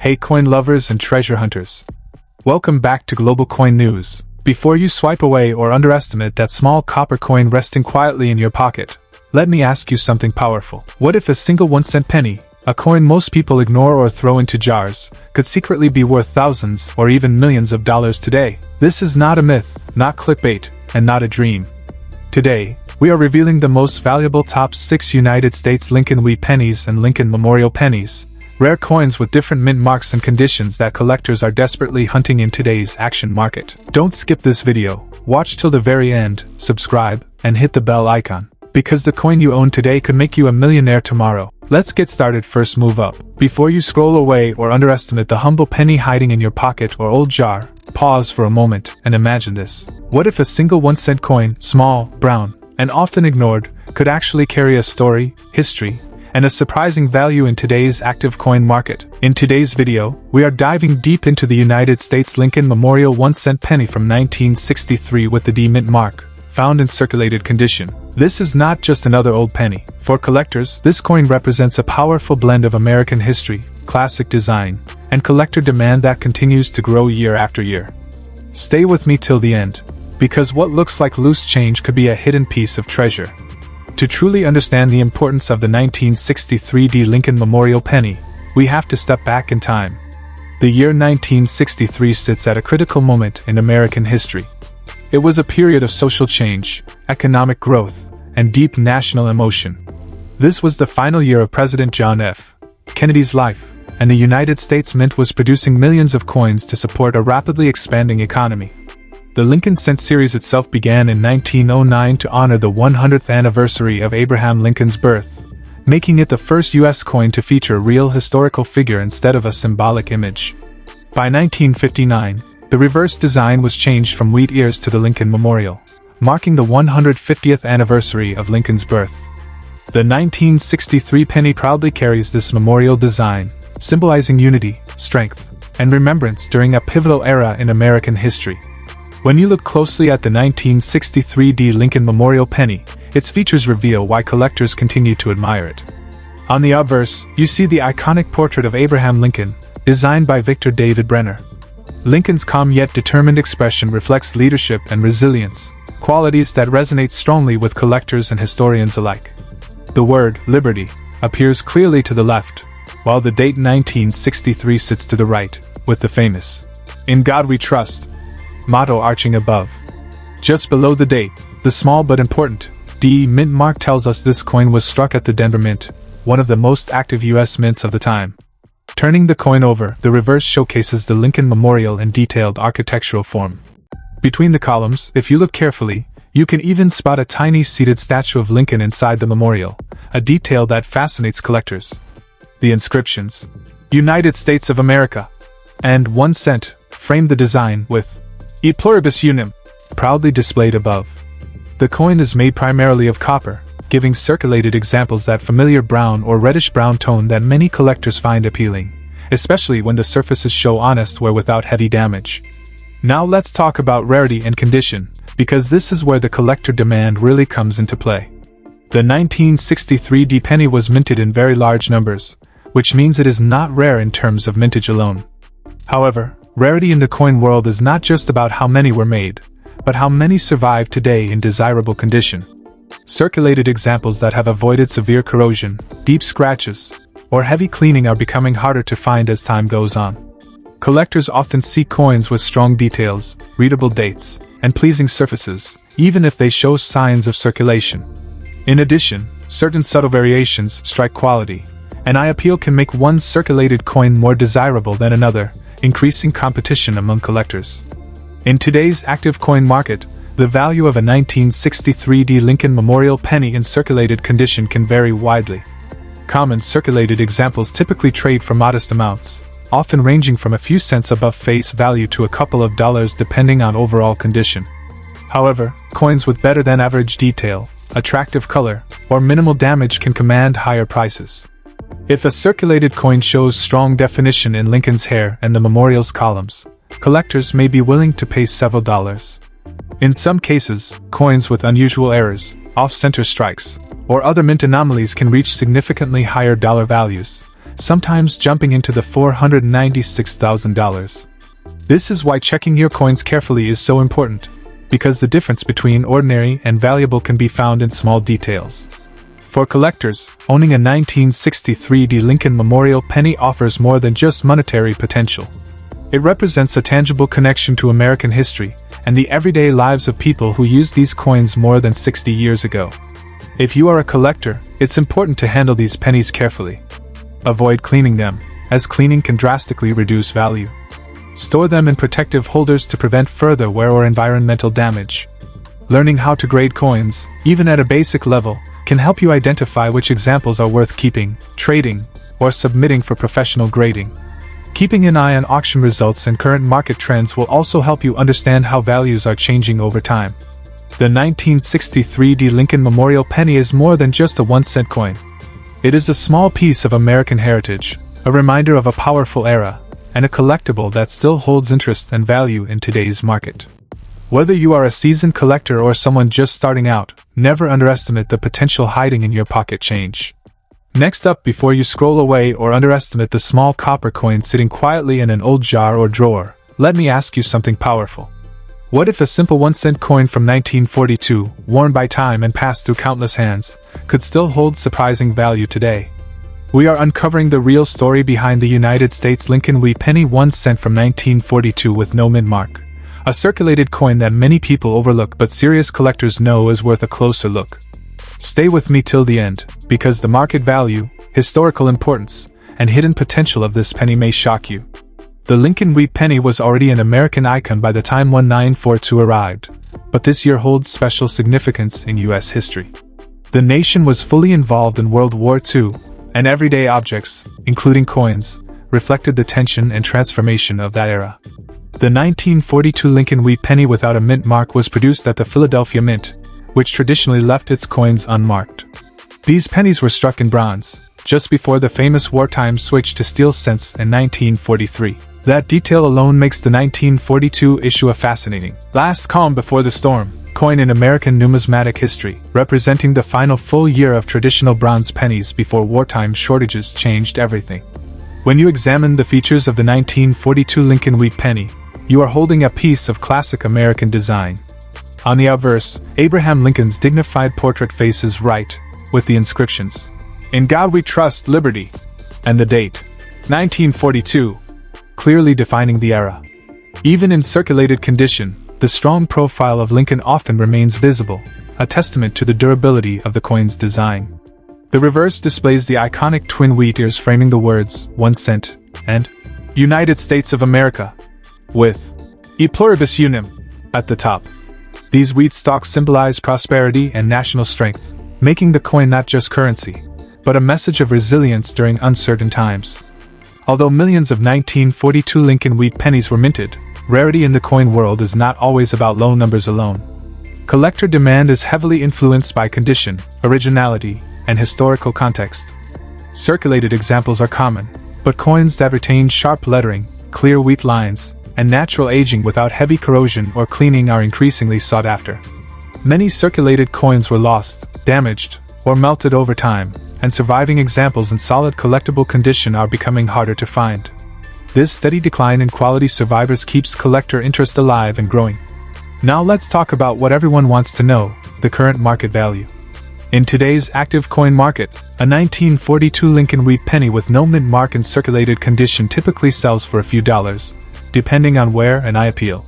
Hey coin lovers and treasure hunters. Welcome back to Global Coin News. Before you swipe away or underestimate that small copper coin resting quietly in your pocket, let me ask you something powerful. What if a single 1-cent penny, a coin most people ignore or throw into jars, could secretly be worth thousands or even millions of dollars today? This is not a myth, not clickbait, and not a dream. Today, we are revealing the most valuable top 6 United States Lincoln Wheat pennies and Lincoln Memorial pennies. Rare coins with different mint marks and conditions that collectors are desperately hunting in today's action market. Don't skip this video, watch till the very end, subscribe, and hit the bell icon, because the coin you own today could make you a millionaire tomorrow. Let's get started. First, move up. Before you scroll away or underestimate the humble penny hiding in your pocket or old jar, pause for a moment and imagine this. What if a single 1-cent coin, small, brown, and often ignored, could actually carry a story, history, and a surprising value in today's active coin market? In today's video, we are diving deep into the United States Lincoln Memorial 1-cent penny from 1963 with the D mint mark, found in circulated condition. This is not just another old penny. For collectors, this coin represents a powerful blend of American history, classic design, and collector demand that continues to grow year after year. Stay with me till the end, because what looks like loose change could be a hidden piece of treasure. To truly understand the importance of the 1963 D Lincoln Memorial penny, we have to step back in time. The year 1963 sits at a critical moment in American history. It was a period of social change, economic growth, and deep national emotion. This was the final year of President John F. Kennedy's life, and the United States Mint was producing millions of coins to support a rapidly expanding economy. The Lincoln Cent series itself began in 1909 to honor the 100th anniversary of Abraham Lincoln's birth, making it the first U.S. coin to feature a real historical figure instead of a symbolic image. By 1959, the reverse design was changed from wheat ears to the Lincoln Memorial, marking the 150th anniversary of Lincoln's birth. The 1963 penny proudly carries this memorial design, symbolizing unity, strength, and remembrance during a pivotal era in American history. When you look closely at the 1963 D Lincoln Memorial penny, its features reveal why collectors continue to admire it. On the obverse, you see the iconic portrait of Abraham Lincoln, designed by Victor David Brenner. Lincoln's calm yet determined expression reflects leadership and resilience, qualities that resonate strongly with collectors and historians alike. The word liberty appears clearly to the left, while the date 1963 sits to the right, with the famous "In God We Trust" motto arching above. Just below the date, the small but important D mint mark tells us this coin was struck at the Denver Mint, one of the most active U.S. mints of the time. Turning the coin over, the reverse showcases the Lincoln Memorial in detailed architectural form. Between the columns, if you look carefully, you can even spot a tiny seated statue of Lincoln inside the memorial, a detail that fascinates collectors. The inscriptions, "United States of America" and 1 cent, frame the design, with "E pluribus unum" proudly displayed above. The coin is made primarily of copper, giving circulated examples that familiar brown or reddish-brown tone that many collectors find appealing, especially when the surfaces show honest wear without heavy damage. Now let's talk about rarity and condition, because this is where the collector demand really comes into play. The 1963 D penny was minted in very large numbers, which means it is not rare in terms of mintage alone. However, rarity in the coin world is not just about how many were made, but how many survive today in desirable condition. Circulated examples that have avoided severe corrosion, deep scratches, or heavy cleaning are becoming harder to find as time goes on. Collectors often seek coins with strong details, readable dates, and pleasing surfaces, even if they show signs of circulation. In addition, certain subtle variations strike quality, and eye appeal can make one circulated coin more desirable than another, increasing competition among collectors. In today's active coin market, the value of a 1963 D Lincoln Memorial penny in circulated condition can vary widely. Common circulated examples typically trade for modest amounts, often ranging from a few cents above face value to a couple of dollars depending on overall condition. However, coins with better than average detail, attractive color, or minimal damage can command higher prices. If a circulated coin shows strong definition in Lincoln's hair and the memorial's columns, collectors may be willing to pay several dollars. In some cases, coins with unusual errors, off-center strikes, or other mint anomalies can reach significantly higher dollar values, sometimes jumping into the $496,000. This is why checking your coins carefully is so important, because the difference between ordinary and valuable can be found in small details. For collectors, owning a 1963 Lincoln Memorial Penny offers more than just monetary potential. It represents a tangible connection to American history and the everyday lives of people who used these coins more than 60 years ago. If you are a collector, it's important to handle these pennies carefully. Avoid cleaning them, as cleaning can drastically reduce value. Store them in protective holders to prevent further wear or environmental damage. Learning how to grade coins, even at a basic level, can help you identify which examples are worth keeping, trading, or submitting for professional grading. Keeping an eye on auction results and current market trends will also help you understand how values are changing over time. The 1963 Lincoln Memorial Penny is more than just a 1-cent coin. It is a small piece of American heritage, a reminder of a powerful era, and a collectible that still holds interest and value in today's market. Whether you are a seasoned collector or someone just starting out, never underestimate the potential hiding in your pocket change. Next up, before you scroll away or underestimate the small copper coin sitting quietly in an old jar or drawer, let me ask you something powerful. What if a simple 1-cent coin from 1942, worn by time and passed through countless hands, could still hold surprising value today? We are uncovering the real story behind the United States Lincoln Wheat Penny 1 cent from 1942 with no mint mark. A circulated coin that many people overlook but serious collectors know is worth a closer look. Stay with me till the end, because the market value, historical importance, and hidden potential of this penny may shock you. The Lincoln Wheat Penny was already an American icon by the time 1942 arrived, but this year holds special significance in U.S. history. The nation was fully involved in World War II, and everyday objects, including coins, reflected the tension and transformation of that era. The 1942 Lincoln Wheat Penny without a mint mark was produced at the Philadelphia Mint, which traditionally left its coins unmarked. These pennies were struck in bronze, just before the famous wartime switch to steel cents in 1943. That detail alone makes the 1942 issue a fascinating, last calm before the storm, coin in American numismatic history, representing the final full year of traditional bronze pennies before wartime shortages changed everything. When you examine the features of the 1942 Lincoln Wheat Penny, you are holding a piece of classic American design. On the obverse, Abraham Lincoln's dignified portrait faces right, with the inscriptions, "In God We Trust, Liberty," and the date, 1942, clearly defining the era. Even in circulated condition, the strong profile of Lincoln often remains visible, a testament to the durability of the coin's design. The reverse displays the iconic twin wheat ears framing the words, 1 cent, and United States of America, with E pluribus unum at the top. These wheat stalks symbolize prosperity and national strength, making the coin not just currency, but a message of resilience during uncertain times. Although millions of 1942 Lincoln Wheat pennies were minted, rarity in the coin world is not always about low numbers alone. Collector demand is heavily influenced by condition, originality, and historical context. Circulated examples are common, but coins that retain sharp lettering, clear wheat lines, and natural aging without heavy corrosion or cleaning are increasingly sought after. Many circulated coins were lost, damaged, or melted over time, and surviving examples in solid collectible condition are becoming harder to find. This steady decline in quality survivors keeps collector interest alive and growing. Now let's talk about what everyone wants to know, the current market value. In today's active coin market, a 1942 Lincoln Wheat penny with no mint mark in circulated condition typically sells for a few dollars, depending on where and eye appeal.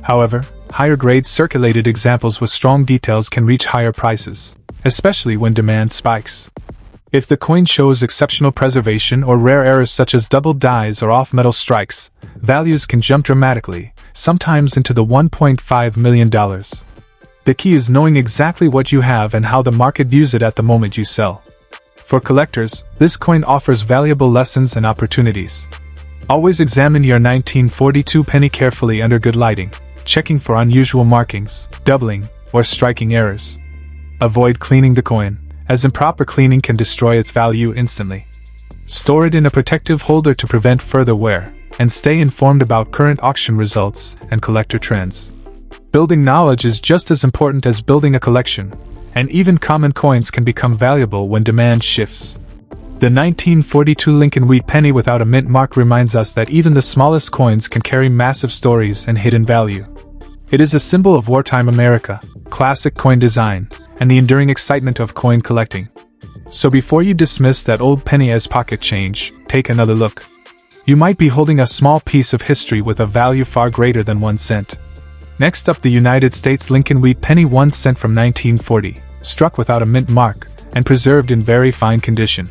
However, higher grade circulated examples with strong details can reach higher prices, especially when demand spikes. If the coin shows exceptional preservation or rare errors such as doubled dies or off-metal strikes, values can jump dramatically, sometimes into the $1.5 million. The key is knowing exactly what you have and how the market views it at the moment you sell. For collectors, this coin offers valuable lessons and opportunities. Always examine your 1942 penny carefully under good lighting, checking for unusual markings, doubling, or striking errors. Avoid cleaning the coin, as improper cleaning can destroy its value instantly. Store it in a protective holder to prevent further wear, and stay informed about current auction results and collector trends. Building knowledge is just as important as building a collection, and even common coins can become valuable when demand shifts. The 1942 Lincoln Wheat penny without a mint mark reminds us that even the smallest coins can carry massive stories and hidden value. It is a symbol of wartime America, classic coin design, and the enduring excitement of coin collecting. So before you dismiss that old penny as pocket change, take another look. You might be holding a small piece of history with a value far greater than 1 cent. Next up, the United States Lincoln Wheat penny 1 cent from 1940, struck without a mint mark, and preserved in very fine condition.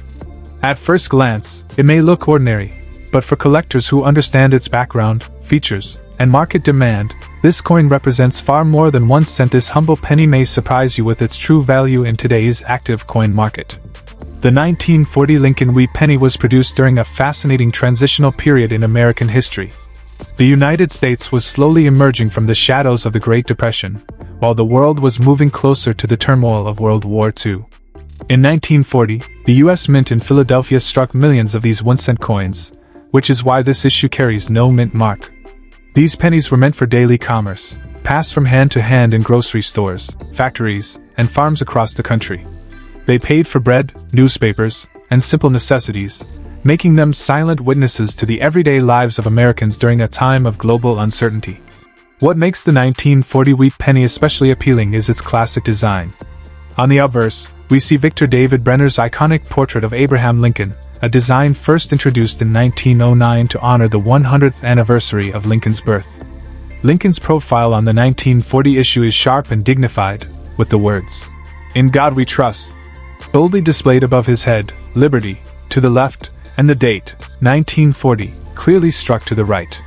At first glance, it may look ordinary, but for collectors who understand its background, features, and market demand, this coin represents far more than 1 cent. This humble penny may surprise you with its true value in today's active coin market. The 1940 Lincoln Wheat penny was produced during a fascinating transitional period in American history. The United States was slowly emerging from the shadows of the Great Depression, while the world was moving closer to the turmoil of World War II. In 1940, the U.S. Mint in Philadelphia struck millions of these 1 cent coins, which is why this issue carries no mint mark. These pennies were meant for daily commerce, passed from hand to hand in grocery stores, factories, and farms across the country. They paid for bread, newspapers, and simple necessities, making them silent witnesses to the everyday lives of Americans during a time of global uncertainty. What makes the 1940 Wheat penny especially appealing is its classic design. On the obverse, we see Victor David Brenner's iconic portrait of Abraham Lincoln, a design first introduced in 1909 to honor the 100th anniversary of Lincoln's birth. Lincoln's profile on the 1940 issue is sharp and dignified, with the words, "In God We Trust," boldly displayed above his head, "Liberty," to the left, and the date, 1940, clearly struck to the right.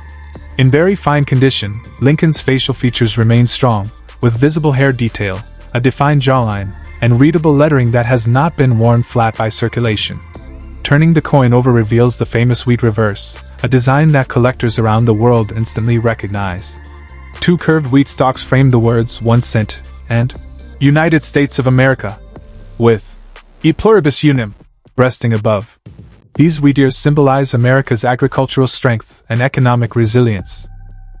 In very fine condition, Lincoln's facial features remain strong, with visible hair detail, a defined jawline, and readable lettering that has not been worn flat by circulation. Turning the coin over reveals the famous wheat reverse, a design that collectors around the world instantly recognize. 2 curved wheat stalks frame the words 1 cent and United States of America, with E pluribus unum resting above. These wheat ears symbolize America's agricultural strength and economic resilience.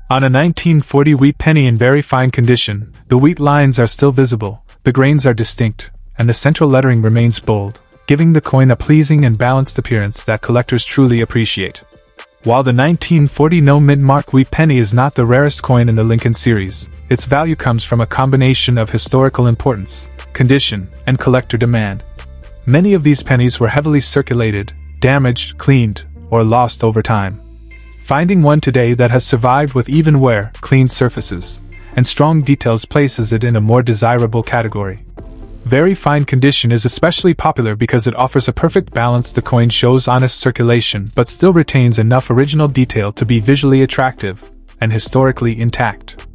On a 1940 wheat penny in very fine condition, the wheat lines are still visible, the grains are distinct, and the central lettering remains bold, giving the coin a pleasing and balanced appearance that collectors truly appreciate. While the 1940 no mint mark wheat penny is not the rarest coin in the Lincoln series, its value comes from a combination of historical importance, condition, and collector demand. Many of these pennies were heavily circulated, damaged, cleaned, or lost over time. Finding one today that has survived with even wear, clean surfaces, and strong details places it in a more desirable category. Very fine condition is especially popular because it offers a perfect balance. The coin shows honest circulation but still retains enough original detail to be visually attractive and historically intact.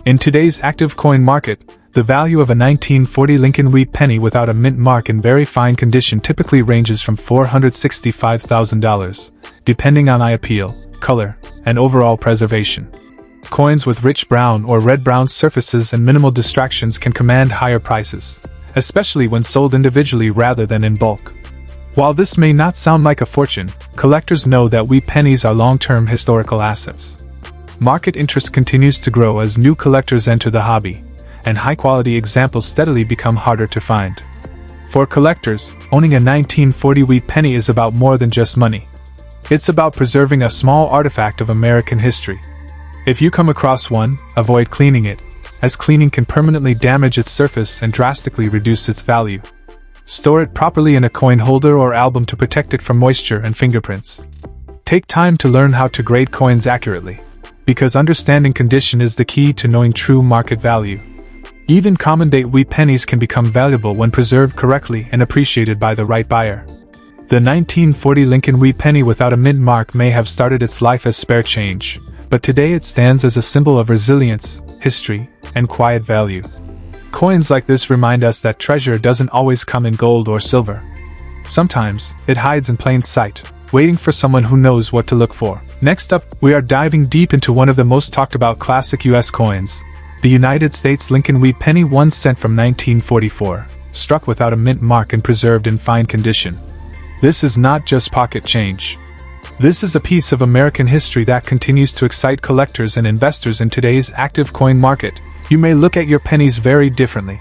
In today's active coin market, the value of a 1940 Lincoln Wheat penny without a mint mark in very fine condition typically ranges from $465,000, depending on eye appeal, color, and overall preservation. Coins with rich brown or red-brown surfaces and minimal distractions can command higher prices, especially when sold individually rather than in bulk. While this may not sound like a fortune, collectors know that wheat pennies are long-term historical assets. Market interest continues to grow as new collectors enter the hobby, and high-quality examples steadily become harder to find. For collectors, owning a 1940 wheat penny is about more than just money. It's about preserving a small artifact of American history. If you come across one, avoid cleaning it, as cleaning can permanently damage its surface and drastically reduce its value. Store it properly in a coin holder or album to protect it from moisture and fingerprints. Take time to learn how to grade coins accurately, because understanding condition is the key to knowing true market value. Even common-date wheat pennies can become valuable when preserved correctly and appreciated by the right buyer. The 1940 Lincoln Wheat penny without a mint mark may have started its life as spare change, but today it stands as a symbol of resilience, history, and quiet value. Coins like this remind us that treasure doesn't always come in gold or silver. Sometimes, it hides in plain sight, waiting for someone who knows what to look for. Next up, we are diving deep into one of the most talked about classic U.S. coins, the United States Lincoln Wheat penny 1 cent from 1944, struck without a mint mark and preserved in fine condition. This is not just pocket change. This is a piece of American history that continues to excite collectors and investors in today's active coin market. You may look at your pennies very differently.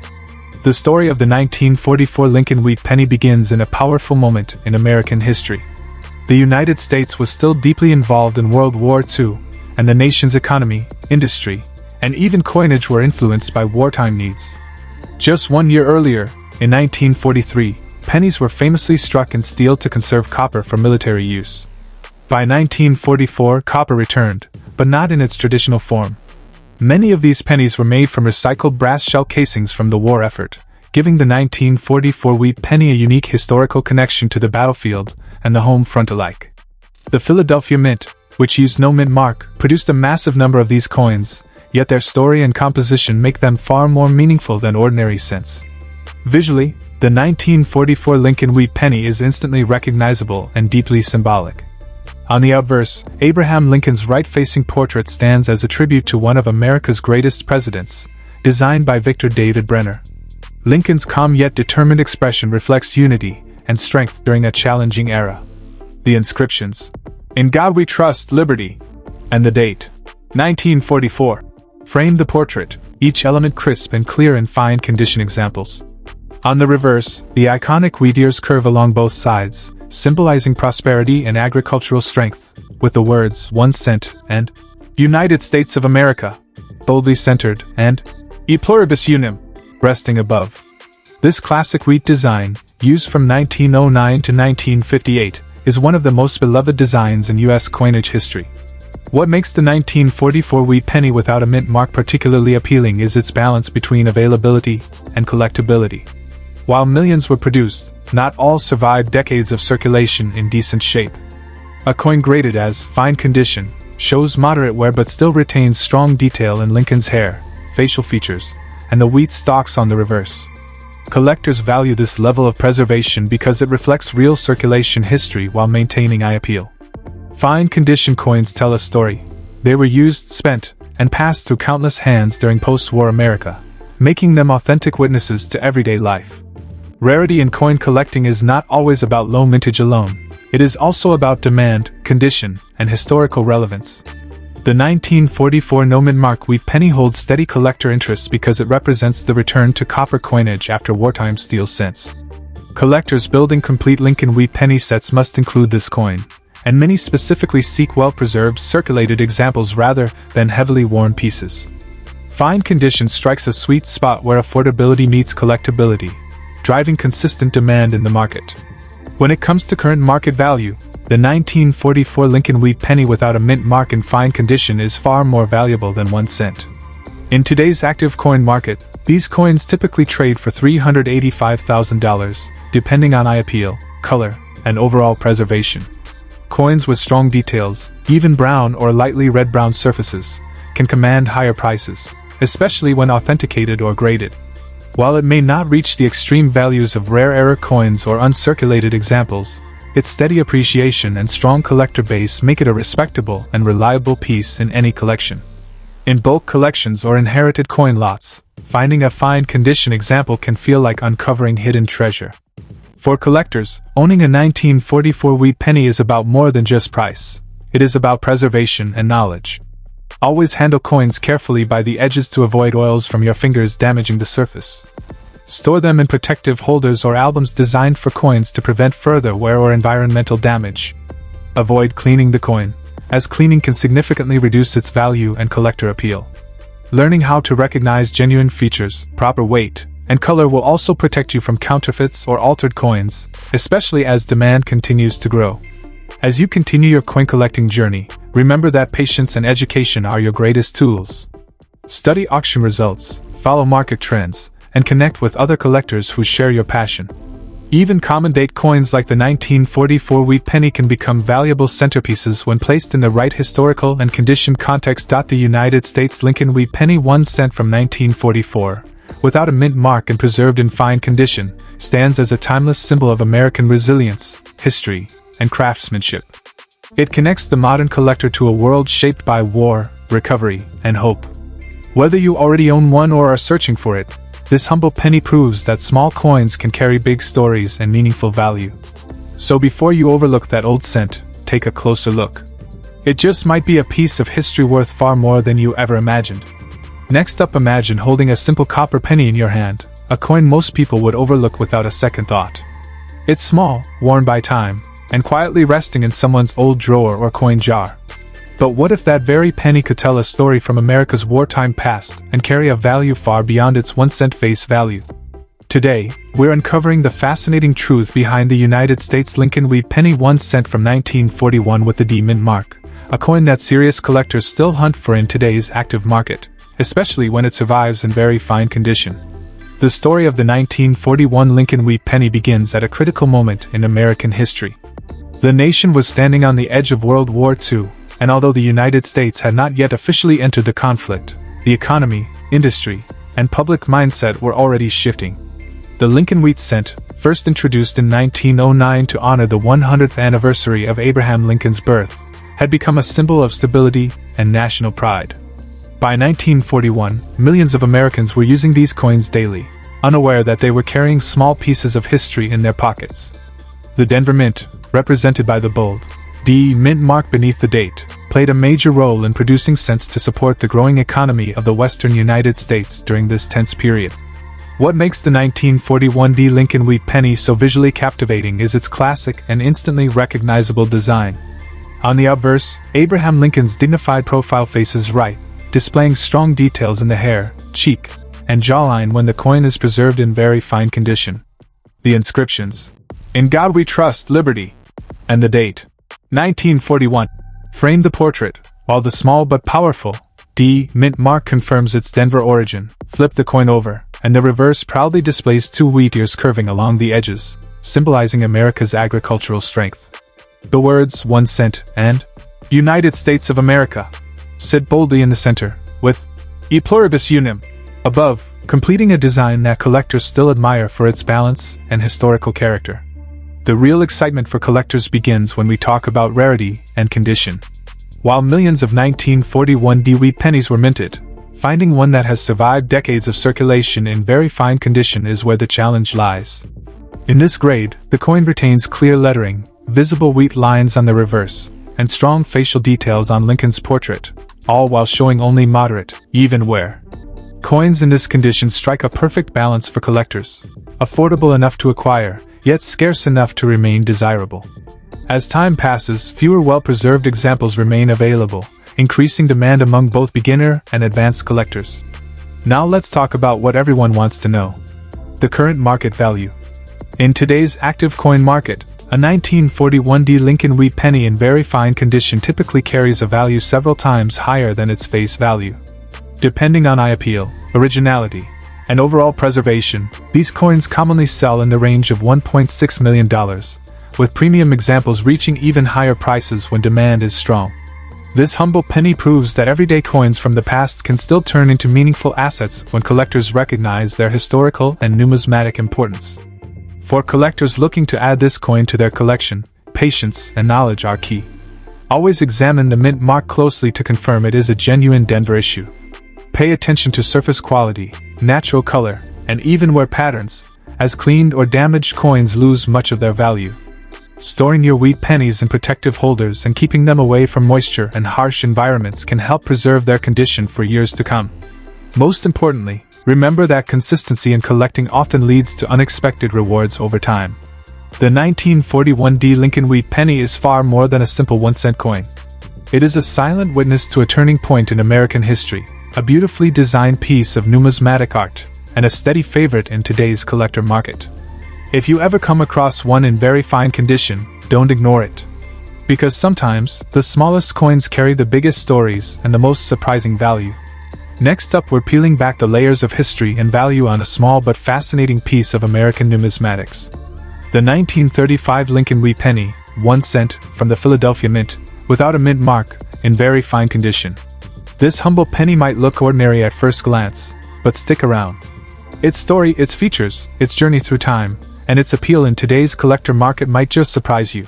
The story of the 1944 Lincoln Wheat penny begins in a powerful moment in American history. The United States was still deeply involved in World War II, and the nation's economy, industry, and even coinage were influenced by wartime needs. Just 1 year earlier, in 1943, pennies were famously struck in steel to conserve copper for military use. By 1944, copper returned, but not in its traditional form. Many of these pennies were made from recycled brass shell casings from the war effort, giving the 1944 wheat penny a unique historical connection to the battlefield and the home front alike. The Philadelphia Mint, which used no mint mark, produced a massive number of these coins, yet their story and composition make them far more meaningful than ordinary cents. Visually, the 1944 Lincoln Wheat penny is instantly recognizable and deeply symbolic. On the obverse, Abraham Lincoln's right-facing portrait stands as a tribute to one of America's greatest presidents, designed by Victor David Brenner. Lincoln's calm yet determined expression reflects unity and strength during a challenging era. The inscriptions, "In God We Trust, Liberty," and the date, 1944, frame the portrait, each element crisp and clear in fine condition examples. On the reverse, the iconic wheat ears curve along both sides, symbolizing prosperity and agricultural strength, with the words 1 cent and United States of America boldly centered and E pluribus unum resting above. This classic wheat design, used from 1909 to 1958, is one of the most beloved designs in U.S. coinage history. What makes the 1944 wheat penny without a mint mark particularly appealing is its balance between availability and collectability. While millions were produced, not all survived decades of circulation in decent shape. A coin graded as fine condition shows moderate wear but still retains strong detail in Lincoln's hair, facial features, and the wheat stalks on the reverse. Collectors value this level of preservation because it reflects real circulation history while maintaining eye appeal. Fine condition coins tell a story. They were used, spent, and passed through countless hands during post-war America, making them authentic witnesses to everyday life. Rarity in coin collecting is not always about low mintage alone. It is also about demand, condition, and historical relevance. The 1944 no mint mark wheat penny holds steady collector interest because it represents the return to copper coinage after wartime steel cents. Collectors building complete Lincoln wheat penny sets must include this coin, and many specifically seek well-preserved circulated examples rather than heavily worn pieces. Fine condition strikes a sweet spot where affordability meets collectability, driving consistent demand in the market. When it comes to current market value, the 1944 Lincoln wheat penny without a mint mark in fine condition is far more valuable than 1 cent. In today's active coin market, these coins typically trade for $385,000, depending on eye appeal, color, and overall preservation. Coins with strong details, even brown or lightly red-brown surfaces, can command higher prices, especially when authenticated or graded. While it may not reach the extreme values of rare error coins or uncirculated examples, its steady appreciation and strong collector base make it a respectable and reliable piece in any collection. In bulk collections or inherited coin lots, finding a fine condition example can feel like uncovering hidden treasure. For collectors, owning a 1944 wheat penny is about more than just price. It is about preservation and knowledge. Always handle coins carefully by the edges to avoid oils from your fingers damaging the surface. Store them in protective holders or albums designed for coins to prevent further wear or environmental damage. Avoid cleaning the coin, as cleaning can significantly reduce its value and collector appeal. Learning how to recognize genuine features, proper weight, and color will also protect you from counterfeits or altered coins, especially as demand continues to grow. As you continue your coin collecting journey, remember that patience and education are your greatest tools. Study auction results, follow market trends, and connect with other collectors who share your passion. Even common date coins like the 1944 wheat penny can become valuable centerpieces when placed in the right historical and condition context. The United States Lincoln wheat penny 1 cent from 1944, without a mint mark and preserved in fine condition, stands as a timeless symbol of American resilience, history, and craftsmanship. It connects the modern collector to a world shaped by war, recovery, and hope. Whether you already own one or are searching for it, this humble penny proves that small coins can carry big stories and meaningful value. So before you overlook that old cent, take a closer look. It just might be a piece of history worth far more than you ever imagined. Next up, imagine holding a simple copper penny in your hand, a coin most people would overlook without a second thought. It's small, worn by time, and quietly resting in someone's old drawer or coin jar. But what if that very penny could tell a story from America's wartime past and carry a value far beyond its 1 cent face value? Today, we're uncovering the fascinating truth behind the United States Lincoln Wheat penny 1 cent from 1941 with the D mint mark, a coin that serious collectors still hunt for in today's active market, especially when it survives in very fine condition. The story of the 1941 Lincoln Wheat penny begins at a critical moment in American history. The nation was standing on the edge of World War II, and although the United States had not yet officially entered the conflict, the economy, industry, and public mindset were already shifting. The Lincoln Wheat cent, first introduced in 1909 to honor the 100th anniversary of Abraham Lincoln's birth, had become a symbol of stability and national pride. By 1941, millions of Americans were using these coins daily, unaware that they were carrying small pieces of history in their pockets. The Denver Mint, represented by the bold D mint mark beneath the date, played a major role in producing cents to support the growing economy of the western United States during this tense period. What makes the 1941 D Lincoln Wheat penny so visually captivating is its classic and instantly recognizable design. On the obverse, Abraham Lincoln's dignified profile faces right, displaying strong details in the hair, cheek, and jawline when the coin is preserved in very fine condition. The inscriptions, "In God We Trust, Liberty," and the date, 1941, frame the portrait, while the small but powerful D mint mark confirms its Denver origin. Flip the coin over, and the reverse proudly displays 2 wheat ears curving along the edges, symbolizing America's agricultural strength. The words 1 cent and United States of America sit boldly in the center, with E pluribus unum above, completing a design that collectors still admire for its balance and historical character. The real excitement for collectors begins when we talk about rarity and condition. While millions of 1941 D wheat pennies were minted, finding one that has survived decades of circulation in very fine condition is where the challenge lies. In this grade, the coin retains clear lettering, visible wheat lines on the reverse, and strong facial details on Lincoln's portrait, all while showing only moderate, even wear. Coins in this condition strike a perfect balance for collectors, affordable enough to acquire, yet scarce enough to remain desirable. As time passes, fewer well-preserved examples remain available, increasing demand among both beginner and advanced collectors. Now let's talk about what everyone wants to know: the current market value. In today's active coin market, a 1941 D Lincoln Wheat penny in very fine condition typically carries a value several times higher than its face value. Depending on eye appeal, originality, and overall preservation, these coins commonly sell in the range of $1.6 million, with premium examples reaching even higher prices when demand is strong. This humble penny proves that everyday coins from the past can still turn into meaningful assets when collectors recognize their historical and numismatic importance. For collectors looking to add this coin to their collection, patience and knowledge are key. Always examine the mint mark closely to confirm it is a genuine Denver issue. Pay attention to surface quality, natural color, and even wear patterns, as cleaned or damaged coins lose much of their value. Storing your wheat pennies in protective holders and keeping them away from moisture and harsh environments can help preserve their condition for years to come. Most importantly, remember that consistency in collecting often leads to unexpected rewards over time. The 1941 D Lincoln Wheat penny is far more than a simple 1 cent coin. It is a silent witness to a turning point in American history, a beautifully designed piece of numismatic art, and a steady favorite in today's collector market. If you ever come across one in very fine condition, don't ignore it. Because sometimes, the smallest coins carry the biggest stories and the most surprising value. Next up, we're peeling back the layers of history and value on a small but fascinating piece of American numismatics. The 1935 Lincoln Wheat penny, 1 cent, from the Philadelphia Mint, without a mint mark, in very fine condition. This humble penny might look ordinary at first glance, but stick around. Its story, its features, its journey through time, and its appeal in today's collector market might just surprise you.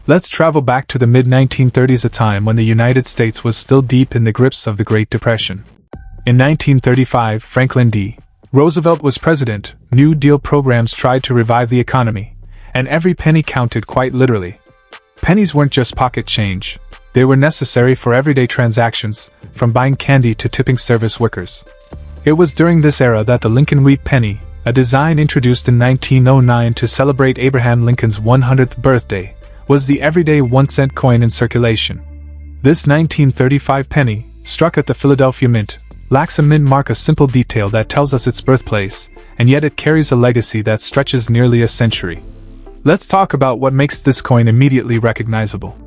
Let's travel back to the mid-1930s, a time when the United States was still deep in the grips of the Great Depression. In 1935, Franklin D. Roosevelt was president. New Deal programs tried to revive the economy, and every penny counted, quite literally. Pennies weren't just pocket change. They were necessary for everyday transactions, from buying candy to tipping service workers. It was during this era that the Lincoln Wheat penny, a design introduced in 1909 to celebrate Abraham Lincoln's 100th birthday, was the everyday 1-cent coin in circulation. This 1935 penny, struck at the Philadelphia Mint, lacks a mint mark, a simple detail that tells us its birthplace, and yet it carries a legacy that stretches nearly a century. Let's talk about what makes this coin immediately recognizable.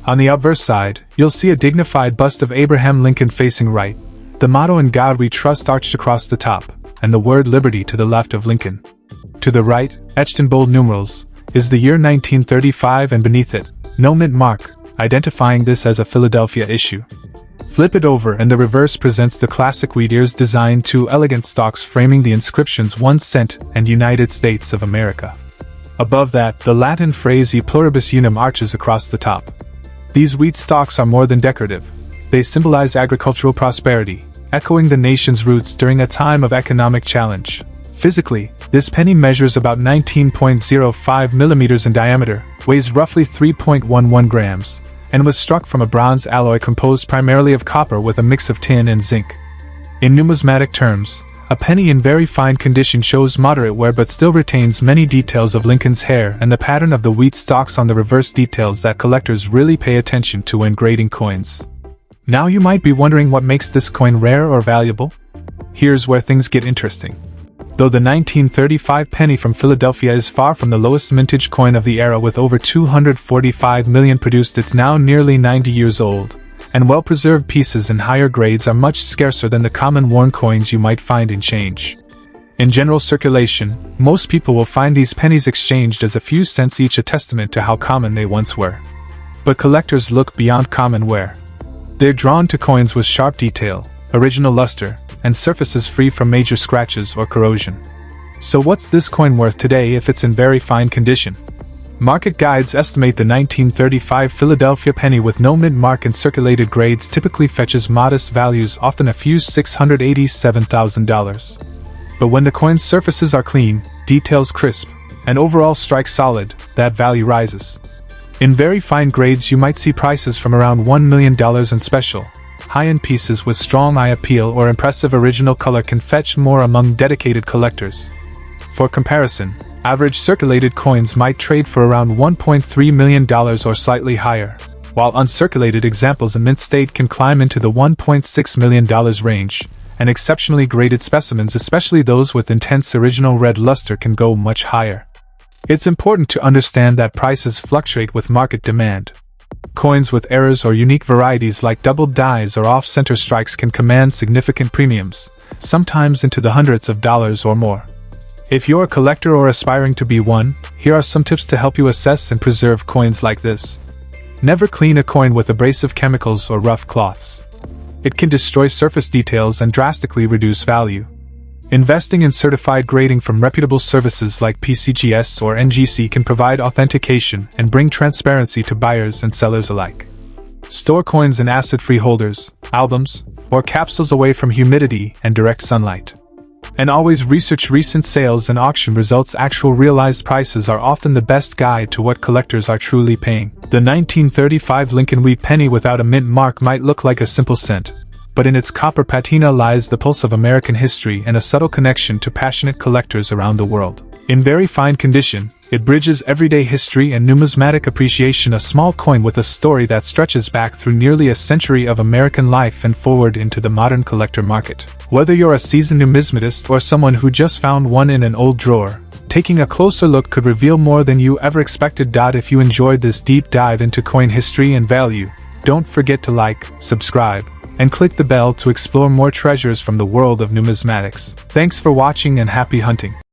On the obverse side, you'll see a dignified bust of Abraham Lincoln facing right, the motto "In God We Trust" arched across the top, and the word "Liberty" to the left of Lincoln. To the right, etched in bold numerals, is the year 1935, and beneath it, no mint mark, identifying this as a Philadelphia issue. Flip it over and the reverse presents the classic wheat ears design, two elegant stalks framing the inscriptions 1 cent and United States of America. Above that, the Latin phrase "E pluribus unum" arches across the top. These wheat stalks are more than decorative. They symbolize agricultural prosperity, echoing the nation's roots during a time of economic challenge. Physically, this penny measures about 19.05 millimeters in diameter, weighs roughly 3.11 grams, and was struck from a bronze alloy composed primarily of copper with a mix of tin and zinc. In numismatic terms, a penny in very fine condition shows moderate wear but still retains many details of Lincoln's hair, and the pattern of the wheat stalks on the reverse details that collectors really pay attention to when grading coins. Now you might be wondering what makes this coin rare or valuable? Here's where things get interesting. Though the 1935 penny from Philadelphia is far from the lowest mintage coin of the era, with over 245 million produced, it's now nearly 90 years old, and well-preserved pieces in higher grades are much scarcer than the common worn coins you might find in change. In general circulation, most people will find these pennies exchanged as a few cents each, a testament to how common they once were. But collectors look beyond common wear. They're drawn to coins with sharp detail, original luster, and surfaces free from major scratches or corrosion. So what's this coin worth today if it's in very fine condition? Market guides estimate the 1935 Philadelphia penny with no mint mark in circulated grades typically fetches modest values, often a few $687,000. But when the coin's surfaces are clean, details crisp, and overall strike solid, that value rises. In very fine grades you might see prices from around $1 million, and special, high-end pieces with strong eye appeal or impressive original color can fetch more among dedicated collectors. For comparison, average circulated coins might trade for around $1.3 million or slightly higher, while uncirculated examples in mint state can climb into the $1.6 million range, and exceptionally graded specimens, especially those with intense original red luster, can go much higher. It's important to understand that prices fluctuate with market demand. Coins with errors or unique varieties like doubled dies or off-center strikes can command significant premiums, sometimes into the hundreds of dollars or more. If you're a collector or aspiring to be one, here are some tips to help you assess and preserve coins like this. Never clean a coin with abrasive chemicals or rough cloths. It can destroy surface details and drastically reduce value. Investing in certified grading from reputable services like PCGS or NGC can provide authentication and bring transparency to buyers and sellers alike. Store coins in acid-free holders, albums, or capsules away from humidity and direct sunlight. And always research recent sales and auction results. Actual realized prices are often the best guide to what collectors are truly paying. The 1935 Lincoln wheat penny without a mint mark might look like a simple cent, but in its copper patina lies the pulse of American history and a subtle connection to passionate collectors around the world. In very fine condition, it bridges everyday history and numismatic appreciation, a small coin with a story that stretches back through nearly a century of American life and forward into the modern collector market. Whether you're a seasoned numismatist or someone who just found one in an old drawer, taking a closer look could reveal more than you ever expected. If you enjoyed this deep dive into coin history and value, don't forget to like, subscribe, and click the bell to explore more treasures from the world of numismatics. Thanks for watching and happy hunting.